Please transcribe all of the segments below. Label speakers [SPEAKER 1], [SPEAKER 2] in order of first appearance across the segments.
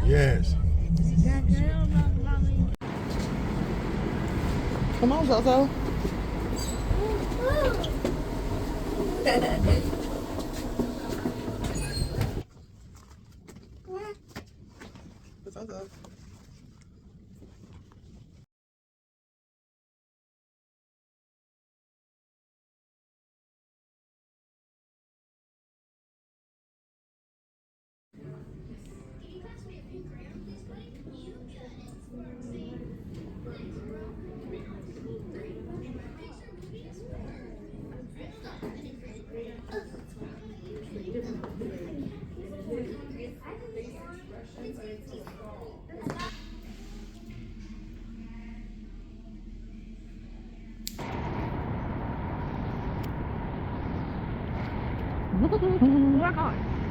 [SPEAKER 1] Yes.
[SPEAKER 2] Come on, Zozo. Zozo.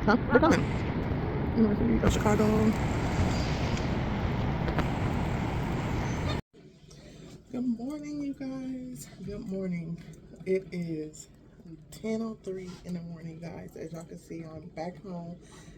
[SPEAKER 2] Huh? They're coming. University of Chicago. Good morning, you guys. Good morning. It is 10:03 in the morning, guys. As y'all can see, I'm back home.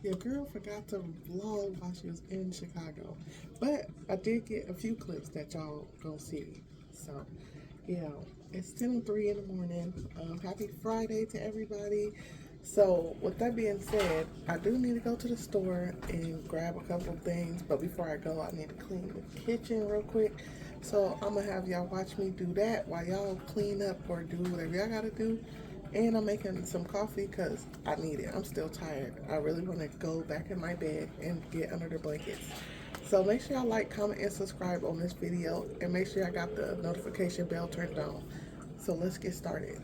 [SPEAKER 2] Your girl forgot to vlog while she was in Chicago, but I did get a few clips that y'all gonna see. So, yeah, it's 10:03 in the morning. Happy Friday to everybody. So, with that being said, I do need to go to the store and grab a couple of things. But before I go, I need to clean the kitchen real quick. So, I'm gonna have y'all watch me do that while y'all clean up or do whatever y'all gotta do. And I'm making some coffee because I need it. I'm still tired. I really want to go back in my bed and get under the blankets. So make sure y'all like, comment, and subscribe on this video. And make sure I got the notification bell turned on. So let's get started.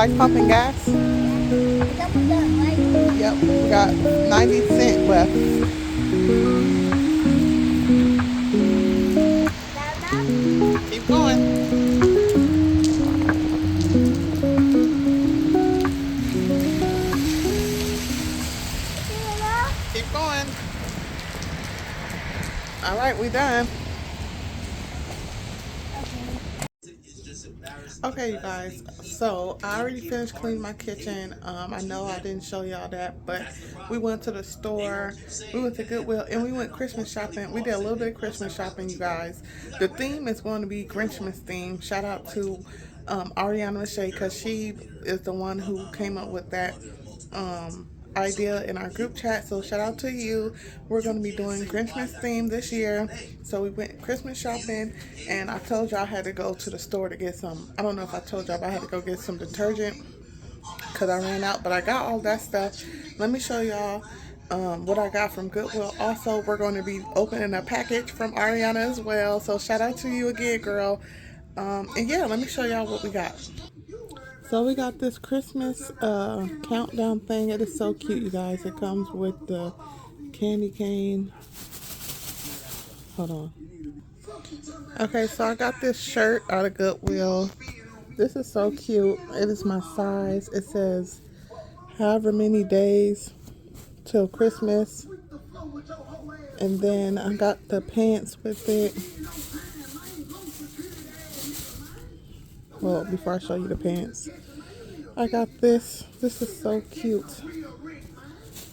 [SPEAKER 2] like pumping gas? Yep, we got 90 cents left. Keep going. Keep going. All right, we done. Okay, you guys, so I already finished cleaning my kitchen. I know I didn't show y'all that, but we went to the store, we went to Goodwill, and we went Christmas shopping. We did a little bit of Christmas shopping, you guys. The theme is going to be Grinchmas theme. Shout out to Ariana Lachey, because she is the one who came up with that idea in our group chat. So shout out to you. We're going to be doing Grinchmas theme this year. So we went Christmas shopping, and I told y'all I had to go to the store to get some, I don't know if I told y'all, but I had to go get some detergent because I ran out, but I got all that stuff. Let me show y'all what I got from Goodwill. Also, we're going to be opening a package from Ariana as well. So shout out to you again, girl. And yeah, let me show y'all what we got. So we got this Christmas countdown thing. It is so cute, you guys. It comes with the candy cane. Hold on. Okay, so I got this shirt out of Goodwill. This is so cute. It is my size. It says however many days till Christmas. And then I got the pants with it. Well, before I show you the pants, I got this. This is so cute.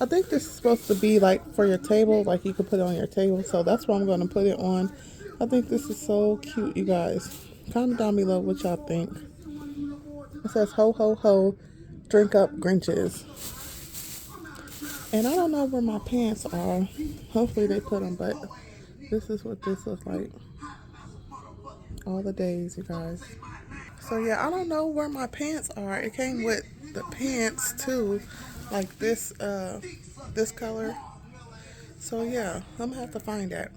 [SPEAKER 2] I think this is supposed to be like for your table, like you could put it on your table. So that's what I'm going to put it on. I think this is so cute, you guys. Comment down below what y'all think. It says ho ho ho, drink up Grinches. And I don't know where my pants are. Hopefully they put them, but this is what this looks like. All the days, you guys. So yeah, I don't know where my pants are. It came with the pants too, like this this color. So yeah, I'm gonna have to find that.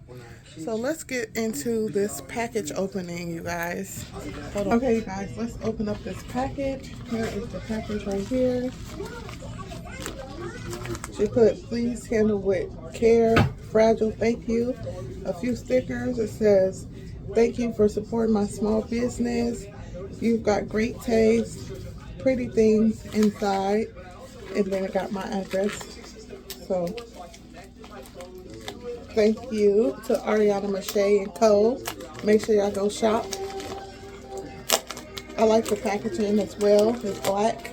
[SPEAKER 2] So let's get into this package opening, you guys. Hold on. Okay, you guys, let's open up this package. Here is the package right here. She put, please handle with care, fragile, thank you. A few stickers. It says, thank you for supporting my small business. You've got great taste, pretty things inside. And then I got my address. So thank you to Ariana Lachey and Co. Make sure y'all go shop. I like the packaging as well. It's black.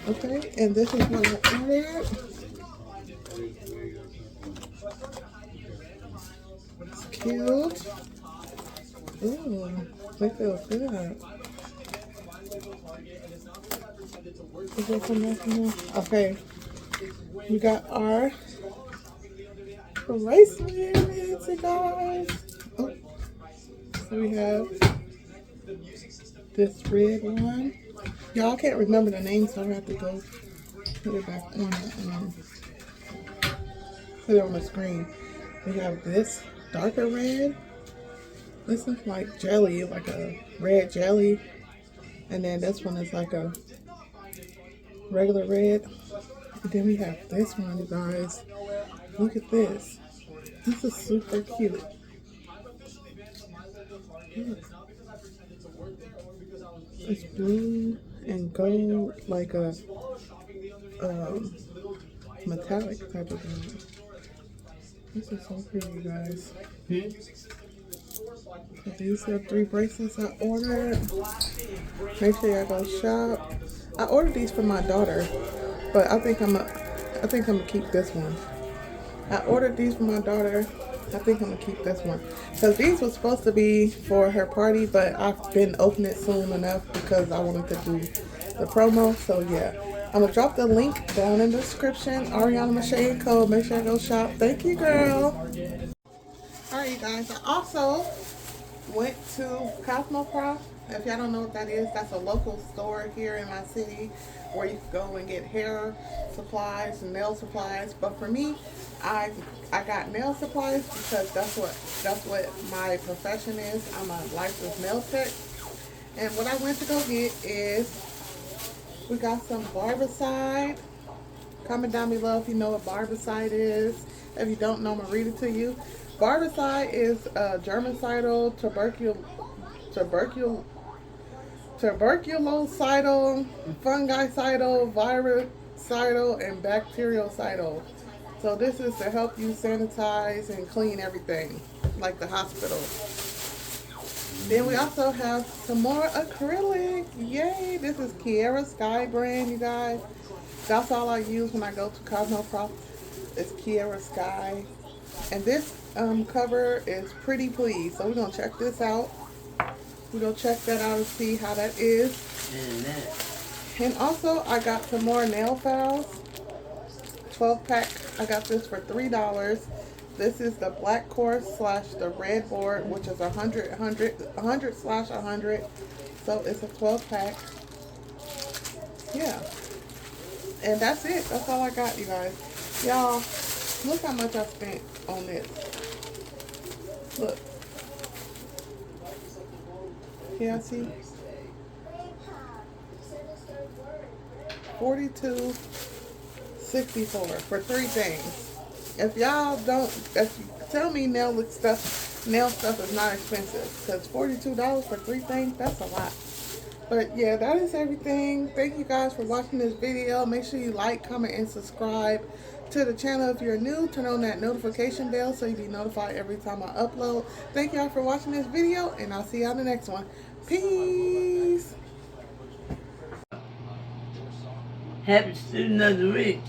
[SPEAKER 2] Okay, and this is what I ordered. It's cute. Ooh, they feel good. Is there some else in there? Okay. We got our bracelets, you guys. Oh. So we have this red one. Y'all can't remember the name, so I have to go put it back on put it on the screen. We have this darker red. This is like jelly, like a red jelly. And then this one is like a regular red. And then we have this one, you guys. Look at this. This is super cute. It's blue and gold, like a metallic type of thing. This is so pretty, you guys. So these are 3 bracelets I ordered. Make sure y'all go shop. I ordered these for my daughter, but I think I'm gonna keep this one. I ordered these for my daughter. I think I'm gonna keep this one because these were supposed to be for her party, but I've been opening it soon enough because I wanted to do the promo. So yeah, I'm gonna drop the link down in the description. Ariana Lachey and Co. Make sure you go shop. Thank you, girl. All right, you guys. I also went to Cosmoprof. If y'all don't know what that is, that's a local store here in my city where you can go and get hair supplies and nail supplies. But for me, I got nail supplies because that's what my profession is. I'm a licensed nail tech. And what I went to go get is, we got some Barbicide. Comment down below if you know what Barbicide is. If you don't know, I'm going to read it to you. Barbicide is germicidal, tuberculocidal, fungicidal, virucidal, and bactericidal. So this is to help you sanitize and clean everything, like the hospital. Then we also have some more acrylic. Yay! This is Kiara Sky brand, you guys. That's all I use when I go to Cosmoprof. It's Kiara Sky. And this cover is Pretty Please. So we're going to check this out. We're going to check that out and see how that is. And also, I got some more nail files. 12 pack. I got this for $3. This is the black course / the red board, which is 100/100. So it's a 12 pack. Yeah. And that's it. That's all I got, you guys. Y'all, look how much I spent on this. Look. Yeah, see? $42.64 for 3 things. If y'all don't, if you tell me nail stuff is not expensive, because $42 for 3 things, that's a lot. But yeah, that is everything. Thank you guys for watching this video. Make sure you like, comment, and subscribe to the channel if you're new. Turn on that notification bell so you'll be notified every time I upload. Thank y'all for watching this video, and I'll see y'all in the next one. Peace.
[SPEAKER 3] Happy student of the week.